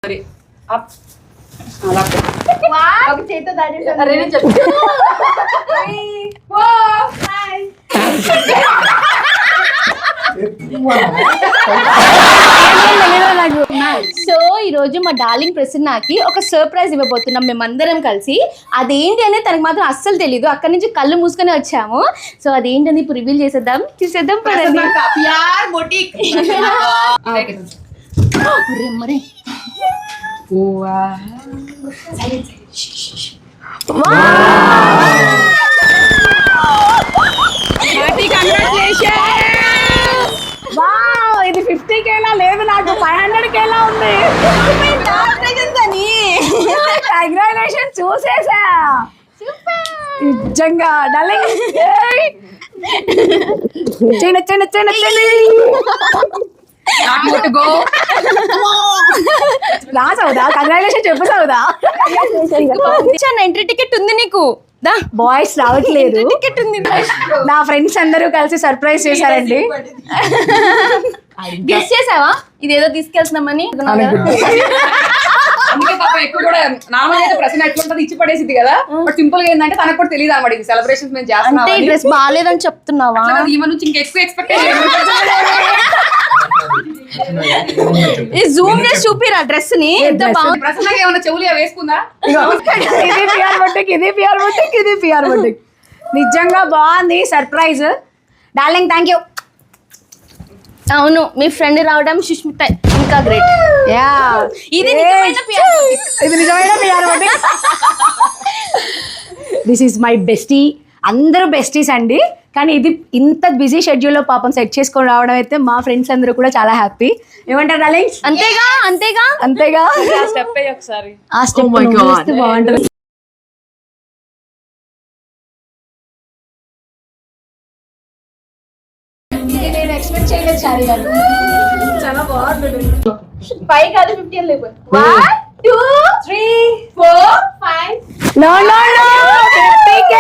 మరి అప్ ఒక చేతితో దాచేసాను. అరే నేను చెప్పు. సో ఈ రోజు మా డార్లింగ్ ప్రసన్నకి ఒక సర్ప్రైజ్ ఇవ్వబోతున్నాం మేమందరం కలిసి. అదేంటి అనేది తనకు మాత్రం అస్సలు తెలీదు. అక్కడి నుంచి కళ్ళు మూసుకొని వచ్చాము. సో అదేంటని ఇప్పుడు రివీల్ చేసేద్దాం పదండి. ప్యార్ బొటిక్ మరి ఇది 50K లేదు, నాకు 500K ఉంది. కంగ్రాచులేషన్, చూసేసా నిజంగా డార్లింగ్. చిన్న చిన్న చిన్న రా సౌదా, కంగ్రాచులేషన్ చెప్పు సౌదా. ఎంట్రీ టికెట్ ఉంది నీకు. బాయ్స్ రావట్లేదు, టికెట్ ఉంది. నా ఫ్రెండ్స్ అందరూ కలిసి సర్ప్రైజ్ చేశారండి. గెస్ చేసావా ఇదేదో తీసుకెళ్తున్నామని? అందుకే పాప ఎక్కువ కూడా నార్మల్ అయితే ప్రశ్న ఎట్లుంటది ఇచ్చి పడేసింది కదా. బట్ సింపుల్ గా ఏంటంటే తనకు కూడా తెలియదు అనమాట ఇది సెలబ్రేషన్స్ మేము అంటే చేస్తున్నాం. డ్రెస్ బాగాలేదని చెప్తున్నావా? ఈమె నుంచి ఇంకా ఎక్కువ ఎక్స్పెక్ట్ జూమ్ చేసి చూపిరా డ్రెస్ ని. ఎంత బాగుంది. ప్రశ్న ఏమన్నా చెవులు వేసుకుందా? ఇది పిఆర్ బొటిక్, ఇది పిఆర్ బొటిక్, ఇది పిఆర్ బొటిక్. నిజంగా బాగుంది సర్ప్రైజ్. Darling thank you. అవును, మీ ఫ్రెండ్ రావడం సుష్మిత ఇంకా గ్రేట్. యా, ఇది నిజమైన PR boutique. ఇది నిజమైన PR boutique. This is my bestie. అందరూ బెస్టీస్ అండి, కానీ ఇది ఇంత బిజీ షెడ్యూల్లో పాపం సెట్ చేసుకొని రావడం అయితే మా ఫ్రెండ్స్ అందరూ కూడా చాలా హ్యాపీ. ఏమంటారు డార్లింగ్? అంతేగా అంతేగా అంతేగా. స్టెప్ ఒకసారి ఆ స్టెప్ బాగుంటుంది. నేను ఎక్స్పెక్ట్ చేయలేదు చారి గారు. చాలా బాగుంటుంది. 5 కాదు 50 అని లేవు. 1 2 3 4 5. No no no, 50K.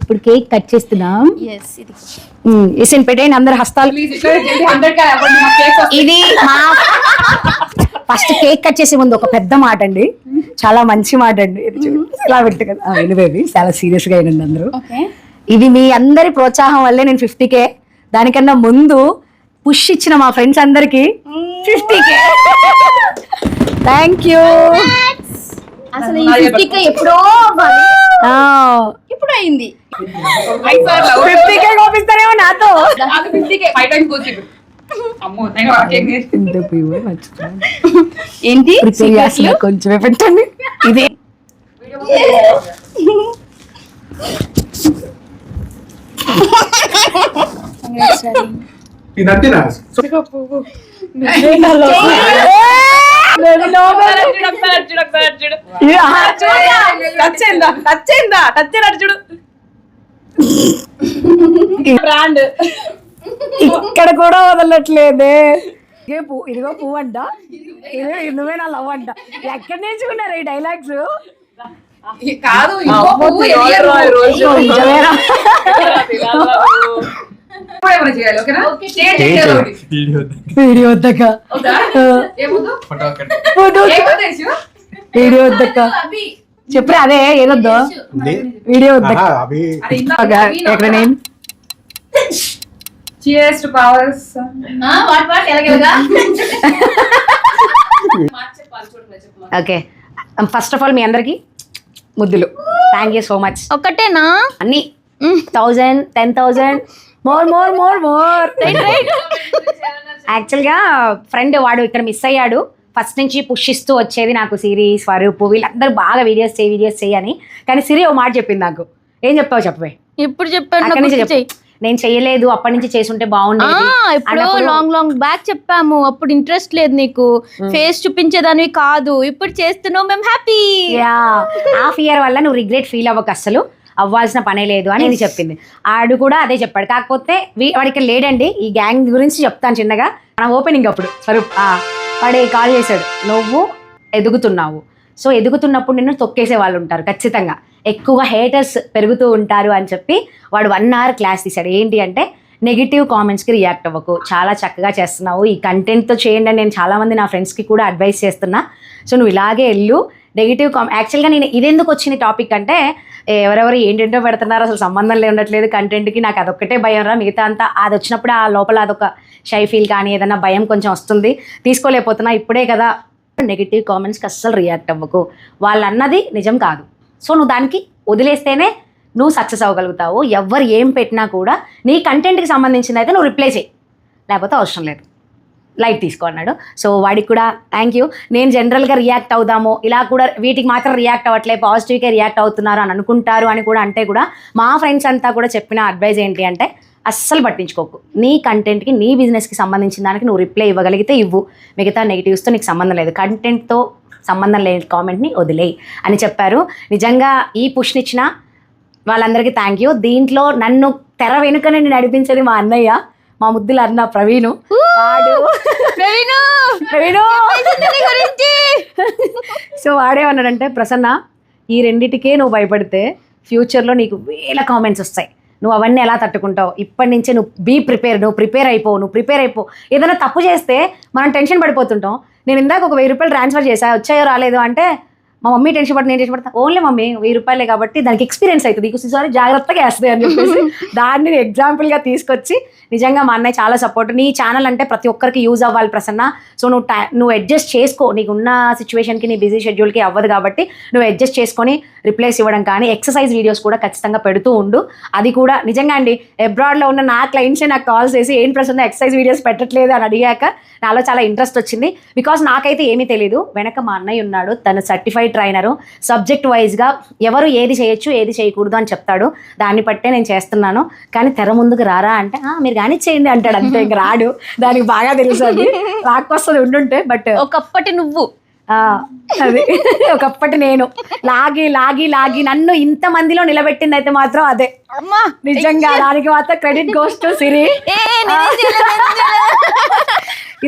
ఇప్పుడు కేక్ కట్ చేస్తున్నాం. yes ఇది ఇసిన్ పెట్టేయండి అందరు హస్తాలు. ఇది మా ఫస్ట్ కేక్ కట్ చేసే ముందు ఒక పెద్ద మాట అండి, చాలా మంచి మాట అండి. ఇలా పెట్టు కదా, వినవేది చాలా సీరియస్ గా అయినండి అందరూ. ఇది మీ అందరి ప్రోత్సాహం వల్లే నేను 50K, దానికన్నా ముందు పుష్ ఇచ్చిన మా ఫ్రెండ్స్ అందరికి 50K. Thank you. అసలు ఈ 50K ఎప్పుడో ఇప్పుడు అయింది. 50K కోపిస్తారేమో నాతో. ఏంటి కొంచెమే పెట్టండి. ఇదే బ్రాండ్ ఇక్కడ కూడా వదలట్లేదే. ఇదిగో పువ్వు అంట, నువ్వే నా లవ్ అంట. ఎక్కడ నేర్చుకున్నారు ఈ డైలాగ్స్? కాదు వీడియో వద్దక్క, వీడియో వద్దక్క చెప్పురా. అదే ఏదొద్దు, వీడియో వద్దక్క. ఎక్కడ నేను Cheers to powers. వాట్ ఎలాగెలాగా. ఓకే, ఫస్ట్ ఆఫ్ ఆల్ మీ అందరికి ముద్దులు. Thank you so much. ఒకటేనా అన్ని 1000 10,000 మోర్ మోర్ మోర్ మోర్. యాక్చువల్గా ఫ్రెండ్ వాడు ఇక్కడ మిస్ అయ్యాడు. ఫస్ట్ నుంచి పుష్ ఇస్తూ వచ్చేది నాకు సిరి, స్వరూప్ వీళ్ళందరూ బాగా వీడియోస్ చేయని. కానీ సిరి ఓ మాట చెప్పింది నాకు. ఏం చెప్పావు చెప్పవే? ఇప్పుడు చెప్పాను. అక్కడి నుంచి నేను చెయ్యలేదు, అప్పటి నుంచి చేసుంటే బాగుండేది. ఇప్పుడు లాంగ్ బ్యాక్ చెప్పాము. అప్పుడు ఇంట్రెస్ట్ లేదు నీకు, ఫేస్ చూపించేదానివి కాదు. ఇప్పుడు చేస్తున్నావు, మేము హ్యాపీ. హాఫ్ ఇయర్ వల్ల నువ్వు రిగ్రెట్ ఫీల్ అవ్వక, అసలు అవ్వాల్సిన పనే లేదు అని ఇది చెప్పింది. ఆడు కూడా అదే చెప్పాడు. కాకపోతే వాడు ఇక్కడ లేడండి. ఈ గ్యాంగ్ గురించి చెప్తాను చిన్నగా. మన ఓపెనింగ్ అప్పుడు స్వరూప్ వాడే కాల్ చేశాడు, నువ్వు ఎదుగుతున్నావు, సో ఎదుగుతున్నప్పుడు నిన్ను తొక్కేసే వాళ్ళు ఉంటారు ఖచ్చితంగా, ఎక్కువ హేటర్స్ పెరుగుతూ ఉంటారు అని చెప్పి వాడు 1 hour క్లాస్ తీశాడు. ఏంటి అంటే నెగిటివ్ కామెంట్స్కి రియాక్ట్ అవ్వకు, చాలా చక్కగా చేస్తున్నావు, ఈ కంటెంట్తో చేయండి అని నేను చాలామంది నా ఫ్రెండ్స్కి కూడా అడ్వైస్ చేస్తున్నా. సో నువ్వు ఇలాగే వెళ్ళు. నెగిటివ్ యాక్చువల్గా నేను ఇదెందుకు వచ్చింది టాపిక్ అంటే ఎవరెవరు ఏంటంటో పెడుతున్నారు, అసలు సంబంధం ఉండట్లేదు కంటెంట్కి, నాకు అదొక్కటే భయం రా, మిగతా అంతా అది వచ్చినప్పుడు ఆ లోపల అదొక షై ఫీల్ కానీ ఏదైనా భయం కొంచెం వస్తుంది, తీసుకోలేకపోతున్నా. ఇప్పుడే కదా నెగిటివ్ కామెంట్స్కి అస్సలు రియాక్ట్ అవ్వకు, వాళ్ళు అన్నది నిజం కాదు. సో నువ్వు దానికి వదిలేస్తేనే నువ్వు సక్సెస్ అవ్వగలుగుతావు. ఎవరు ఏం పెట్టినా కూడా నీ కంటెంట్కి సంబంధించింది అయితే నువ్వు రిప్లై చేయి, లేకపోతే అవసరం లేదు, లైట్ తీసుకో అన్నాడు. సో వాడికి కూడా థ్యాంక్ యూ. నేను జనరల్గా రియాక్ట్ అవుదాము, ఇలా కూడా వీటికి మాత్రం రియాక్ట్ అవ్వట్లే, పాజిటివ్గా రియాక్ట్ అవుతున్నారు అని అనుకుంటారు అని కూడా అంటే కూడా మా ఫ్రెండ్స్ అంతా కూడా చెప్పిన అడ్వైజ్ ఏంటి అంటే అస్సలు పట్టించుకోకు. నీ కంటెంట్కి నీ బిజినెస్కి సంబంధించిన దానికి నువ్వు రిప్లై ఇవ్వగలిగితే ఇవ్వు, మిగతా నెగిటివ్స్తో నీకు సంబంధం లేదు, కంటెంట్తో సంబంధం లేని కామెంట్ని వదిలేయి అని చెప్పారు. నిజంగా ఈ పుష్నిచ్చిన వాళ్ళందరికీ థ్యాంక్ యూ. దీంట్లో నన్ను తెర వెనుకనే నడిపించేది మా అన్నయ్య, మా ముద్దుల అన్న ప్రవీణు. వాడు సో వాడేమన్నాడంటే, ప్రసన్న ఈ రెండిటికే నువ్వు భయపడితే ఫ్యూచర్లో నీకు వేల కామెంట్స్ వస్తాయి, నువ్వు అవన్నీ ఎలా తట్టుకుంటావు, ఇప్పటి నుంచే నువ్వు నువ్వు ప్రిపేర్ అయిపో. ఏదైనా తప్పు చేస్తే మనం టెన్షన్ పడిపోతుంటాం. నేను ఇందాక ఒక 1000 రూపాయలు ట్రాన్స్ఫర్ చేశా, వచ్చాయో రాలేదు అంటే మా మమ్మీ టెన్షన్ పడి నేను టెన్షన్ పడతా, ఓన్లీ మమ్మీ 1000 రూపాయలే కాబట్టి దానికి ఎక్స్పీరియన్స్ అవుతుంది, ఈసారి జాగ్రత్తగా వేస్తుంది అని చెప్పేసి దాన్ని ఎగ్జాంపుల్గా తీసుకొచ్చి నిజంగా మా అన్నయ్య చాలా సపోర్ట్. నీ ఛానల్ అంటే ప్రతి ఒక్కరికి యూజ్ అవ్వాలి ప్రసన్న. సో నువ్వు అడ్జస్ట్ చేసుకో, నీకున్న సిచ్యువేషన్కి నీ బిజీ షెడ్యూల్కి అవ్వదు కాబట్టి నువ్వు అడ్జస్ట్ చేసుకొని రిప్లైస్ ఇవ్వడం కానీ ఎక్సర్సైజ్ వీడియోస్ కూడా ఖచ్చితంగా పెడుతూ ఉండు. అది కూడా నిజంగా అండి, అబ్రాడ్లో ఉన్న నా క్లయింట్సే నాకు కాల్స్ చేసి ఏంటి ప్రసన్న ఎక్సర్సైజ్ వీడియోస్ పెట్టట్లేదు అని అడిగాక నాలో చాలా ఇంట్రెస్ట్ వచ్చింది. బికాస్ నాకైతే ఏమీ తెలియదు, వెనక మా అన్నయ్య ఉన్నాడు, తను సర్టిఫైడ్ ట్రైనరు, సబ్జెక్ట్ వైజ్గా ఎవరు ఏది చేయొచ్చు ఏది చేయకూడదు అని చెప్తాడు, దాన్ని బట్టే నేను చేస్తున్నాను. కానీ తెర ముందుకు రారా అంటే మీరు కానీ చేయండి అంటాడు, అంతే, ఇంక రాడు. దానికి బాగా తెలుసు, అది రాకొస్తుంది ఉండుంటే. బట్ ఒకప్పటి నువ్వు అది ఒకప్పటి నేను లాగి లాగి లాగి నన్ను ఇంతమందిలో నిలబెట్టింది అయితే మాత్రం అదే నిజంగా. దానికి మాత్రం క్రెడిట్ గోస్ టు సిరి.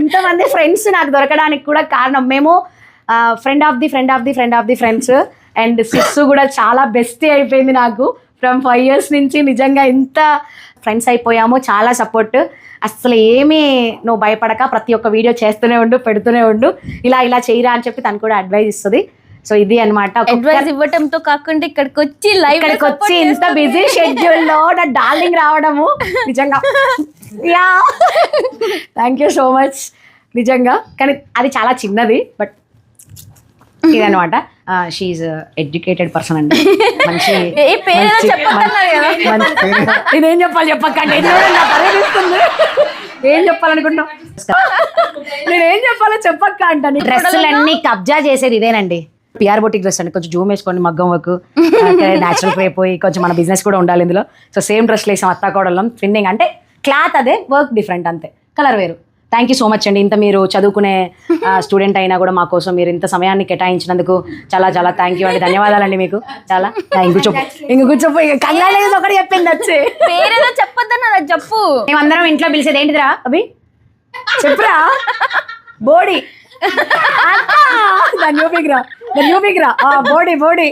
ఇంతమంది ఫ్రెండ్స్ నాకు దొరకడానికి కూడా కారణం, మేము friend of the friends. And sis కూడా చాలా బెస్ట్ అయిపోయింది నాకు ఫ్రమ్ 5 years నుంచి. నిజంగా ఇంత ఫ్రెండ్స్ అయిపోయాము, చాలా సపోర్ట్. అసలు ఏమీ నువ్వు భయపడక ప్రతి ఒక్క వీడియో చేస్తూనే ఉండు, పెడుతూనే ఉండు, ఇలా చేయరా అని చెప్పి తను కూడా అడ్వైజ్ ఇస్తుంది. సో ఇది అనమాట, అడ్వైస్ ఇవ్వటంతో కాకుండా ఇక్కడికి వచ్చి ఇంత బిజీ షెడ్యూల్లో నా డార్లింగ్ రావడము నిజంగా yeah thank you so much నిజంగా. కానీ అది చాలా చిన్నది, బట్ ఇదనమాట. షీఈ్ ఎడ్యుకేటెడ్ పర్సన్ అండి, మంచి నేనేం చెప్పాలి చెప్పకండి, ఏం చెప్పాలనుకుంటున్నావు, నేనేం చెప్పాలో చెప్పక్క అంటాను. డ్రెస్సులన్నీ కబ్జా చేసేది ఇదేనండి, పిఆర్ బొటిక్ డ్రెస్ అండి. కొంచెం జూమ్ వేసుకోండి, మగ్గం వర్క్, న్యాచురల్ అయిపోయి కొంచెం మన బిజినెస్ కూడా ఉండాలి ఇందులో. సో సేమ్ డ్రెస్లు వేసాం, అత్తాకోడలం, ట్విన్నింగ్, అంటే క్లాత్ అదే, వర్క్ డిఫరెంట్ అంతే, కలర్ వేరు. థ్యాంక్ యూ సో మచ్ అండి. ఇంత మీరు చదువుకునే స్టూడెంట్ అయినా కూడా మా కోసం మీరు ఇంత సమయాన్ని కేటాయించినందుకు చాలా చాలా థ్యాంక్ యూ అండి, ధన్యవాదాలండి మీకు చాలా. ఇంక కూర్చోపో, కంగాలేదు ఒకటి చెప్పింది వచ్చి పేరేదో చెప్పొద్దన్నా చెప్పు. మేమందరం ఇంట్లో పిలిచేది ఏంటిదిరా అభి చెప్పురా, బోడి న్యూ బిగ్రా బోడి.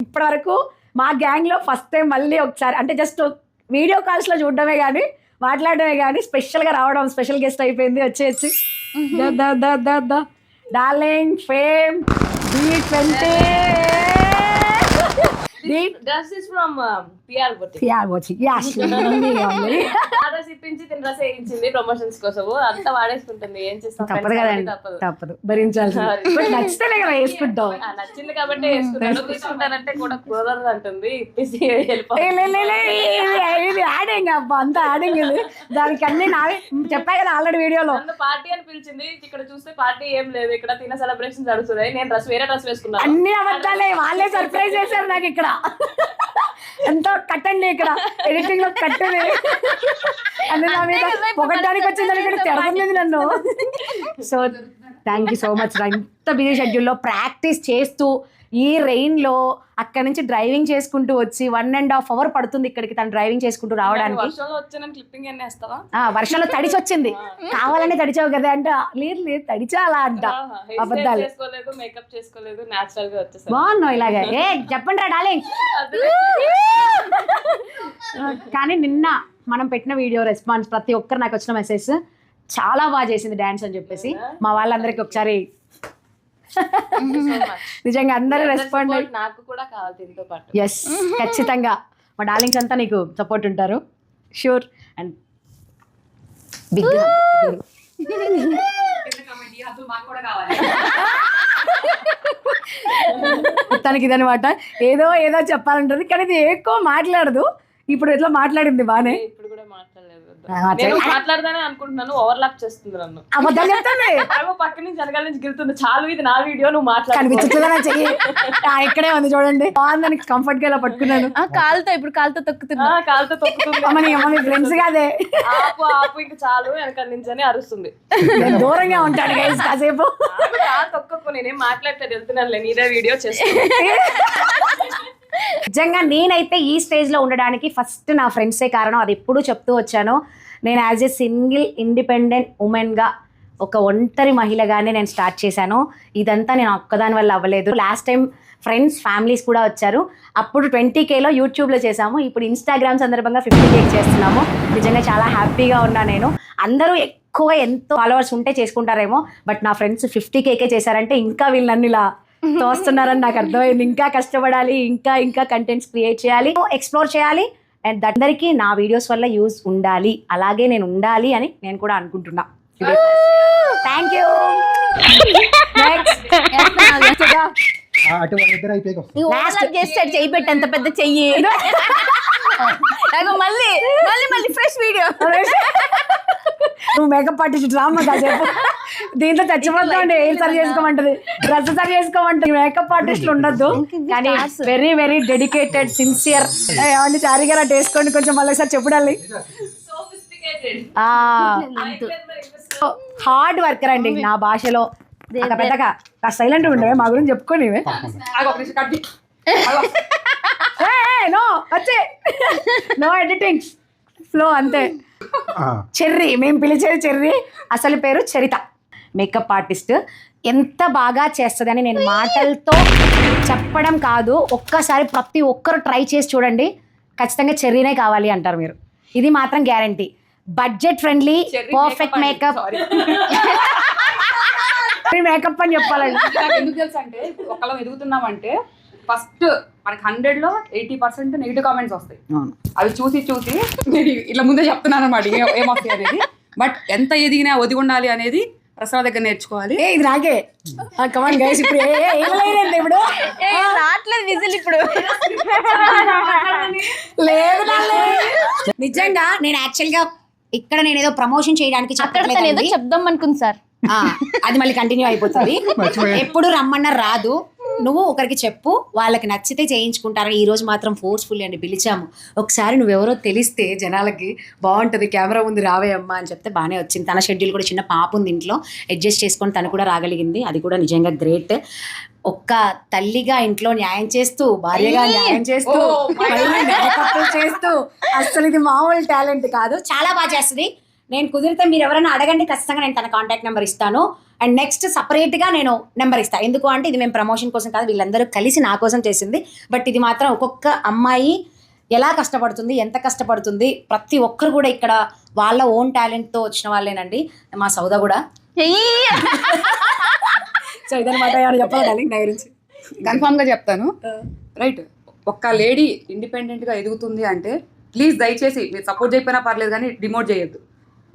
ఇప్పటి వరకు మా గ్యాంగ్లో ఫస్ట్ టైం మళ్ళీ ఒకసారి, అంటే జస్ట్ వీడియో కాల్స్లో చూడడమే కానీ మాట్లాడమే కానీ స్పెషల్గా రావడం, స్పెషల్ గెస్ట్ అయిపోయింది. వచ్చి darling fame D20. Dress is from PR Boutique. PR Boutique. Yeah, she only. Orders ఇప్పించి తిన డ్రెస్ వేయించింది ప్రమోషన్స్ కోసం, అంతా వాడేసుకుంటుంది. ఏం చేస్తాం, తప్పదు కదండి, తప్పదు, భరించాల్సింది. బట్ నచ్చితేనే కదా వేసుకుంటాం, నచ్చింది కాబట్టి వేసుకుంటాను. తీసుకుంటానంటే కూడా కుదరదు అంటుంది, ఇప్పేసి ఇది యాడింగ్ అబ్బా, అంతా యాడింగ్. ఇది దానికి అన్ని నావే చెప్పా కదా ఆల్రెడీ వీడియోలో. నన్ను పార్టీ అని పిలిచింది, ఇక్కడ చూస్తే పార్టీ ఏం లేదు, ఇక్కడ తిన సెలబ్రేషన్ జరుగుతున్నాయి. నేను వేరే డ్రెస్ వేసుకున్నాను. అన్ని అబద్ధాలే, వాళ్ళే సర్ప్రైజ్ చేశారు నాకు ఇక్కడ. ఎంతో కట్టండి, ఇక్కడ ఎడిటింగ్ లో కట్టండి, అన్ని నా మీద పొగడ్డానికి వచ్చిందని ఇక్కడ తిడుతుంది నన్ను. So thank you so much. ఇంత బిజీ షెడ్యూల్లో ప్రాక్టీస్ చేస్తూ ఈ రెయిన్లో అక్కడ నుంచి డ్రైవింగ్ చేసుకుంటూ వచ్చి 1.5 hour పడుతుంది ఇక్కడికి తను డ్రైవింగ్ చేసుకుంటూ రావడానికి. వర్షంలో తడిచి వచ్చింది, కావాలని తడిచావు కదా అంటే లేదు తడిచా అలా అంట, అబద్ధాలు. బాగున్నావు ఇలాగే, చెప్పండి రా డార్లింగ్. కానీ నిన్న మనం పెట్టిన వీడియో రెస్పాన్స్ ప్రతి ఒక్కరు నాకు వచ్చిన మెసేజ్ చాలా బాగా చేసింది డాన్స్ అని చెప్పేసి మా వాళ్ళందరికీ ఒకసారి నిజంగా అందరూ రెస్పాండ్ నాకు కూడా కావాలి దీంతో పాటు. ఎస్ ఖచ్చితంగా మా డార్లింగ్స్ అంతా నీకు సపోర్ట్ ఉంటారు షూర్. అండ్ బిగ్ మొత్తానికి ఇదనమాట. ఏదో చెప్పాలంటది కానీ ఇది ఎక్కువ మాట్లాడదు. ఇప్పుడు ఎట్లా మాట్లాడింది బానే. ఇప్పుడు కూడా మాట్లాడలేదు. నేను మాట్లాడదానే అనుకుంటున్నాను, ఓవర్లాప్ చేస్తుంది నన్ను. అబద్ధాలు చెప్తాను ఏమో పక్క నుంచి వెనకాల నుంచి గెలుతుంది. చాలు ఇది నా వీడియో, నువ్వు మాట్లాడు. కనిపించట్లేదా చెయ్యి ఇక్కడే ఉంది చూడండి. బాగుందని కంఫర్ట్ గా ఇలా పట్టుకున్నాను. కాలుతో తొక్కుతున్నా. కాలుతో తొక్కుతుంది. అమ్మ ఫ్రెండ్స్ కాదే. ఆపు ఇంక చాలు వెనకాల నుంచి అని అరుస్తుంది. దూరంగా ఉంటాడు గైస్ కాసేపు. కాలు తొక్కకు, నేనేం మాట్లాడతాడు వెళ్తున్నాను, నీదే వీడియో చేస్తాను. నిజంగా నేనైతే ఈ స్టేజ్ లో ఉండడానికి ఫస్ట్ నా ఫ్రెండ్సే కారణం. అది ఎప్పుడూ చెప్తూ వచ్చాను. నేను as a single independent women గా, ఒక ఒంటరి మహిళగానే నేను స్టార్ట్ చేశాను. ఇదంతా నేను ఒక్కదాని వల్ల అవ్వలేదు. లాస్ట్ టైం ఫ్రెండ్స్ ఫ్యామిలీస్ కూడా వచ్చారు. అప్పుడు 20Kలో యూట్యూబ్లో చేసాము. ఇప్పుడు ఇన్స్టాగ్రామ్ సందర్భంగా 50K చేస్తున్నాము. నిజంగా చాలా హ్యాపీగా ఉన్నా నేను. అందరూ ఎక్కువ ఎంతో ఫాలోవర్స్ ఉంటే చేసుకుంటారేమో, బట్ నా ఫ్రెండ్స్ 50K చేశారంటే ఇంకా వీళ్ళు నన్ను ఇలా తోస్తున్నారని నాకు అర్థమైంది. ఇంకా కష్టపడాలి, ఇంకా కంటెంట్స్ క్రియేట్ చేయాలి, ఎక్స్ప్లోర్ చేయాలి. అండ్ అందరికీ నా వీడియోస్ వల్ల యూజ్ ఉండాలి, అలాగే నేను ఉండాలి అని నేను కూడా అనుకుంటున్నా. Thank you. చేస్తాడు చెయ్యి పెట్టి అంత పెద్ద చెయ్యి. మళ్ళీ ఫ్రెష్ వీడియో. నువ్వు మేకప్ ఆర్టిస్ట్ డ్రామా కాసేపు దీంట్లో చచ్చిపోతుండే. ఏం సరి చేసుకోమంటది, డ్రెస్ సరి చేసుకోమంటది. మేకప్ ఆర్టిస్టులు ఉండద్దు కానీ వెరీ వెరీ డెడికేటెడ్, సిన్సియర్. ఏమండి చారీ గారు అటు వేసుకోండి కొంచెం, మళ్ళీ ఒకసారి చెప్పుడాలి. హార్డ్ వర్కర్ అండి నా భాషలో. పెద్దగా సైలెంట్ ఉండవే, మా గురించి చెప్పుకోని. నో ఎడిటింగ్, ఫ్లో అంతే. చెర్రీ, మేము పిలిచేది చెర్రీ, అసలు పేరు చరిత. మేకప్ ఆర్టిస్ట్ ఎంత బాగా చేస్తుందని నేను మాటలతో చెప్పడం కాదు, ఒక్కసారి ప్రతి ఒక్కరు ట్రై చేసి చూడండి. ఖచ్చితంగా చెర్రీనే కావాలి అంటారు మీరు. ఇది మాత్రం guarantee. Budget friendly, perfect makeup. Makeup అని చెప్పాలండి. ఎందుకు తెలుసు అంటే, ఒకళ్ళం ఎదుగుతున్నామంటే ఫస్ట్ మనకి 100లో 80% నెగిటివ్ కామెంట్స్ వస్తాయి. అవి చూసి నేను ఇట్లా ముందే చెప్తున్నాను అనమాట ఏమొస్తాయి అనేది. బట్ ఎంత ఎదిగినా ఒదిగి ఉండాలి అనేది ప్రసాద్ దగ్గర నేర్చుకోవాలి. ఇది రాకే కమాన్ గైస్. ఇప్పుడు ఇప్పుడు రావట్లేదు విజిల్. ఇప్పుడు లేదు నిజంగా నేను యాక్చువల్గా ఇక్కడ నేను ఏదో ప్రమోషన్ చేయడానికి ఏదో చెప్దాం అనుకుంది సార్. అది మళ్ళీ కంటిన్యూ అయిపోతుంది. ఎప్పుడు రమ్మన్నా రాదు. నువ్వు ఒకరికి చెప్పు, వాళ్ళకి నచ్చితే చేయించుకుంటారు. ఈ రోజు మాత్రం ఫోర్స్ఫుల్లీ అండి పిలిచాము. ఒకసారి నువ్వెవరో తెలిస్తే జనాలకి బాగుంటుంది, కెమెరా ముందు రావే అమ్మా అని చెప్తే బాగానే వచ్చింది. తన షెడ్యూల్ కూడా, చిన్న పాప ఉంది ఇంట్లో, అడ్జస్ట్ చేసుకొని తను కూడా రాగలిగింది. అది కూడా నిజంగా గ్రేట్. ఒక్క తల్లిగా ఇంట్లో న్యాయం చేస్తూ, భార్యగా న్యాయం చేస్తూ, చేస్తూ, అసలు ఇది మామూలు టాలెంట్ కాదు. చాలా బాగా చేస్తుంది. నేను కుదిరితే మీరు ఎవరైనా అడగండి, ఖచ్చితంగా నేను తన కాంటాక్ట్ నెంబర్ ఇస్తాను. అండ్ నెక్స్ట్ సపరేట్గా నేను నెంబర్ ఇస్తాను. ఎందుకు అంటే ఇది మేము ప్రమోషన్ కోసం కాదు, వీళ్ళందరూ కలిసి నా కోసం చేసింది. బట్ ఇది మాత్రం ఒక్కొక్క అమ్మాయి ఎలా కష్టపడుతుంది, ఎంత కష్టపడుతుంది, ప్రతి ఒక్కరు కూడా ఇక్కడ వాళ్ళ ఓన్ టాలెంట్తో వచ్చిన వాళ్ళేనండి. మా సౌదా కూడా. సో ఇదనమాట. ఏమైనా చెప్పాలి నా గురించి? కన్ఫామ్గా చెప్తాను. రైట్, ఒక్క లేడీ ఇండిపెండెంట్గా ఎదుగుతుంది అంటే ప్లీజ్ దయచేసి మీరు సపోర్ట్ చేయకపోయినా పర్లేదు కానీ డిమోట్ చేయొద్దు.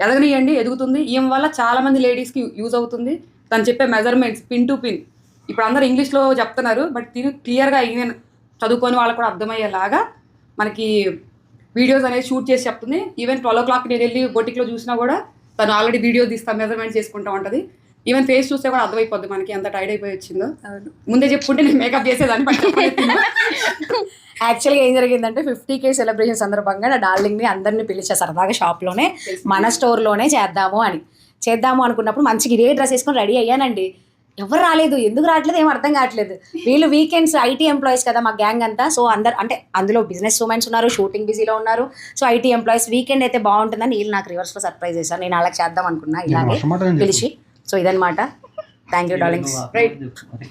ఎదగనియండి, ఎదుగుతుంది. ఈమె వల్ల చాలా మంది లేడీస్కి యూజ్ అవుతుంది. తను చెప్పే మెజర్మెంట్స్ పిన్ టు పిన్, ఇప్పుడు అందరూ ఇంగ్లీష్లో చెప్తున్నారు, బట్ తిను క్లియర్గా ఈవెన్ చదువుకొని వాళ్ళకు కూడా అర్థమయ్యేలాగా మనకి వీడియోస్ అనేది షూట్ చేసి చెప్తుంది. ఈవెన్ 12 o'clock నేను వెళ్ళి బొటిక్లో చూసినా కూడా తను ఆల్రెడీ వీడియో తీస్తా, మెజర్మెంట్స్ చేసుకుంటూ ఉంటుంది. ఈవెన్ ఫేస్ చూస్తే కూడా అర్థమైపోద్ది మనకి ఎంత టైడ్ అయిపోయి వచ్చిందో. ముందే చెప్పుకుంటే నేను మేకప్ చేసేదాన్ని. యాక్చువల్గా ఏం జరిగిందంటే 50K సెలబ్రేషన్ సందర్భంగా నా డార్లింగ్ని అందరినీ పిలిచా సరదాగా షాప్లోనే, మన స్టోర్లోనే చేద్దాము అనుకున్నప్పుడు మంచిగా ఇదే డ్రెస్ వేసుకొని రెడీ అయ్యానండి. ఎవరు రాలేదు, ఎందుకు రావట్లేదు ఏం అర్థం కావట్లేదు. వీళ్ళు వీకెండ్స్ ఐటీ ఎంప్లాయీస్ కదా మా గ్యాంగ్ అంతా. సో అందరు అంటే అందులో బిజినెస్ ఉమెన్స్ ఉన్నారు, షూటింగ్ బిజీలో ఉన్నారు. సో ఐటీ ఎంప్లాయీస్ వీకెండ్ అయితే బాగుంటుందని వీళ్ళు నాకు రివర్స్లో సర్ప్రైజ్ చేశారు. నేను అలా చేద్దాం అనుకున్నా ఇలాగే పిలిచి. సో ఇదనమాట. Thank you darlings. రైట్,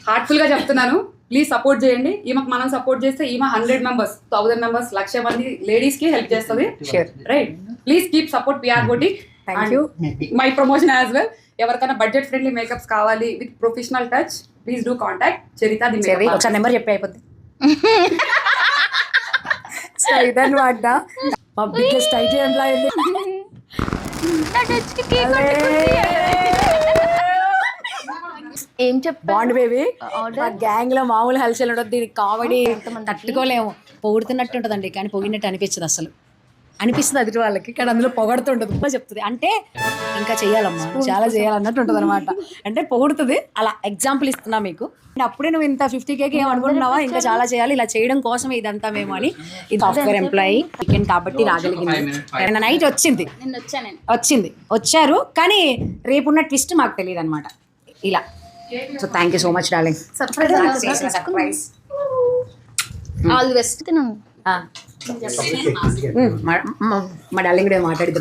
హార్ట్ఫుల్గా చెప్తున్నాను, ప్లీజ్ సపోర్ట్ చేయండి. ఈమెకు మనం సపోర్ట్ చేస్తే ఈమె 100 members, 1000 members, 1,00,000 మంది లేడీస్కి హెల్ప్ చేస్తుంది. Right, please keep support PR boutique. Thank you. My promotion as well. ఎవరికైనా బడ్జెట్ ఫ్రెండ్లీ మేకప్స్ కావాలి with professional touch, please do contact Charitha the cherry makeup. ఒకసారి నెంబర్ చెప్పి అయిపోద్ది. సో ఇదన్నమాట మా బిగ్గెస్ట్ ఐటీ ఎంప్లాయీ. ఏం చెప్పా బాండ్ బేబీ మా గ్యాంగ్ లో మామూలు హల్చల్ ఉండదు. దీనికి కామెడీ తట్టుకోలేము. పొగుడుతున్నట్టు ఉంటుందండి కానీ పొగినట్టు అనిపించదు. అసలు అనిపిస్తుంది అదిటి వాళ్ళకి, కానీ అందులో పొగడుతుంటుంది. చెప్తుంది అంటే ఇంకా చెయ్యాలమ్మా, చాలా చేయాలన్నట్టు ఉంటుంది అనమాట. అంటే పొగుడుతుంది. అలా ఎగ్జాంపుల్ ఇస్తున్నా మీకు. అప్పుడే నువ్వు ఇంత 50K ఏం అనుకుంటున్నావా, ఇంకా చాలా చేయాలి, ఇలా చేయడం కోసమే ఇదంతా మేము అని. ఇది సాఫ్ట్వేర్ ఎంప్లాయీ వీకెండ్ కాబట్టి రాగలిగింది. నైట్ వచ్చారు కానీ రేపున్న ట్విస్ట్ మాకు తెలియదు అనమాట. ఇలా so thank you so much darling. Surprise. All the best. మా డార్లింగ్ కూడా మాట్లాడు.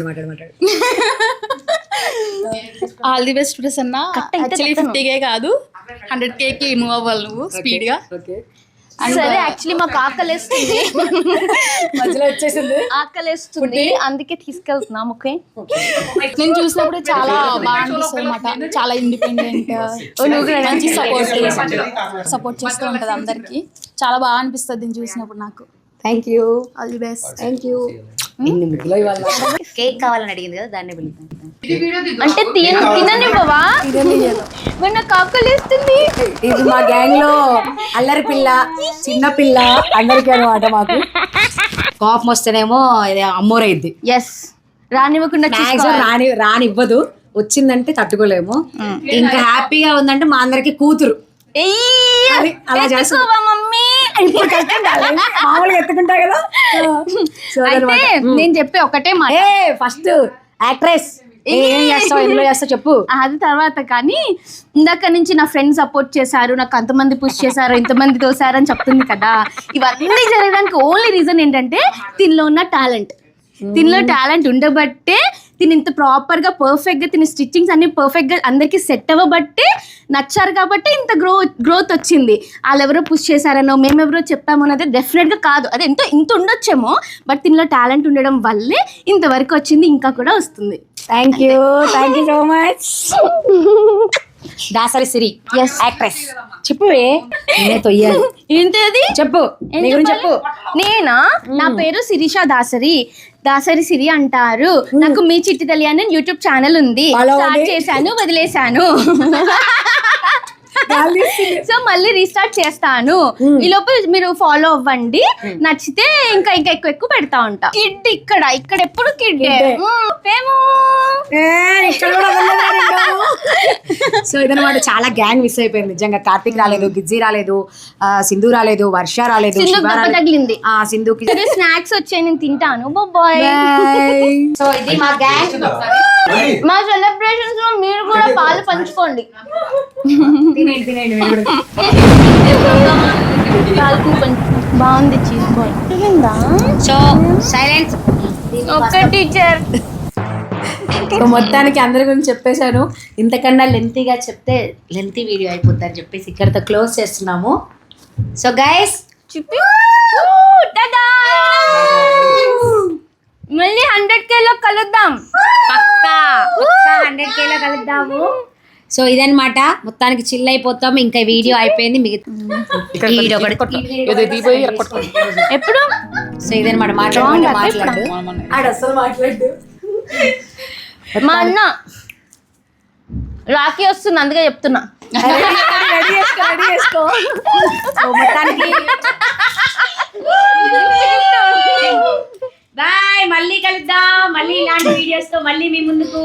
All the best Prasanna. Actually 50K కాదు 100Kకి మూవ్ అవ్వాలి నువ్వు స్పీడ్ గా. సరే యాక్చువల్లీ మాకు ఆకలేస్తుంది, మధ్యలో వచ్చేసింది. ఆకలేస్తుంది అందుకే తీసుకెళ్తున్నాం. ఓకే నేను చూసినప్పుడు చాలా బాగా అనిపిస్తుంది అనమాట. చాలా ఇండిపెండెంట్, మంచి సపోర్ట్ చేస్తూ ఉంటుంది అందరికి. చాలా బాగా అనిపిస్తుంది దీన్ని చూసినప్పుడు నాకు. Thank you. All the best. Thank you. Cake కావాలని అడిగింది కదా, దాన్ని పిలుద్దాం. అంటే తిననివ్వవా? మరి నాకు ఆకలేస్తుంది. ఇది మా గ్యాంగ్ లో అల్లరి పిల్ల, చిన్న పిల్ల అందరికీ అనమాట. మాకు కోపం వస్తేనేమో ఇది అమ్మోరైద్ది. ఎస్, రానివ్వకుండా రానివ్వదు. వచ్చిందంటే తట్టుకోలేము. ఇంకా హ్యాపీగా ఉందంటే మా అందరికి కూతురు. అలా చేస్తావా మమ్మీ? మామూలుగా ఎత్తుకుంటా కదా. నేను చెప్పే ఒకటే మాట, ఫస్ట్ యాక్ట్రెస్ ఏం చేస్తావు, ఎందులో చేస్తావు చెప్పు. అది తర్వాత. కానీ ఇందాక నుంచి నా ఫ్రెండ్స్ సపోర్ట్ చేశారు, నాకు అంతమంది పుష్ చేశారు, ఇంతమంది తోసారు అని చెప్తుంది కదా. ఇవన్నీ జరగడానికి ఓన్లీ రీజన్ ఏంటంటే తినలో ఉన్న టాలెంట్. తినలో టాలెంట్ ఉండబట్టే తిని ఇంత ప్రాపర్గా పర్ఫెక్ట్గా తిని స్టిచ్చింగ్స్ అన్ని పర్ఫెక్ట్గా అందరికీ సెట్ అవ్వబట్టే నచ్చారు కాబట్టి ఇంత గ్రోత్ వచ్చింది. వాళ్ళు ఎవరో పుష్ చేశారనో మేమెవరో చెప్పామో అదే డెఫినెట్గా కాదు. అదే ఇంత ఉండొచ్చేమో, బట్ తినలో టాలెంట్ ఉండడం వల్లే ఇంతవరకు వచ్చింది, ఇంకా కూడా వస్తుంది. Thank you so much. Dasari Siri actress. చెప్పు ఏంటది? చెప్పు నీ గురించి చెప్పు. నేనా? నా పేరు శిరీష దాసరి. దాసరి సిరి అంటారు. నాకు మీ చిట్టి తల్లి అని యూట్యూబ్ ఛానల్ ఉంది. స్టార్ట్ చేశాను, వదిలేశాను. సో మళ్ళీ రీస్టార్ట్ చేస్తాను. ఈ లోపు మీరు ఫాలో అవ్వండి. నచ్చితే ఇంకా ఎక్కువ పెడతా ఉంటా. కిడ్ ఇక్కడ ఎప్పుడు కిడ్. సో ఇదన్నమాట. చాలా గ్యాంగ్ మిస్ అయిపోయింది నిజంగా. కార్తిక్ రాలేదు, గిజ్జి రాలేదు, సింధు రాలేదు, వర్ష రాలేదు, తగిలింది. సింధుకి స్నాక్స్ వచ్చాయి, నేను తింటాను. బాయ్. సో ఇది మా గ్యాంగ్. మా సెలబ్రేషన్స్ లో మీరు కూడా పాలు పంచుకోండి. బాగుంది so silence. Okay teacher. So మొత్తానికి అందరి గురించి చెప్పేశాను. ఇంతకన్నా లెంతీగా చెప్తే లెంతీ వీడియో అయిపోతారని చెప్పేసి ఇక్కడతో క్లోజ్ చేస్తున్నాము. సో గైస్ మళ్ళీ 100K లో కలుద్దాం. పక్కా 100K లో కలుద్దాము. సో ఇదన్నమాట. మొత్తానికి చిల్ అయిపోతాం. ఇంకా వీడియో అయిపోయింది. ఎప్పుడు? సో ఇదన్నమాట. మాట్లాడు. మా అన్న రాఖీ వస్తుంది అందుకే చెప్తున్నా. మొత్తానికి బాయ్. మళ్ళీ కలుద్దాం. మళ్ళీ ఇలాంటి వీడియోస్ తో మళ్ళీ మీ ముందుకు.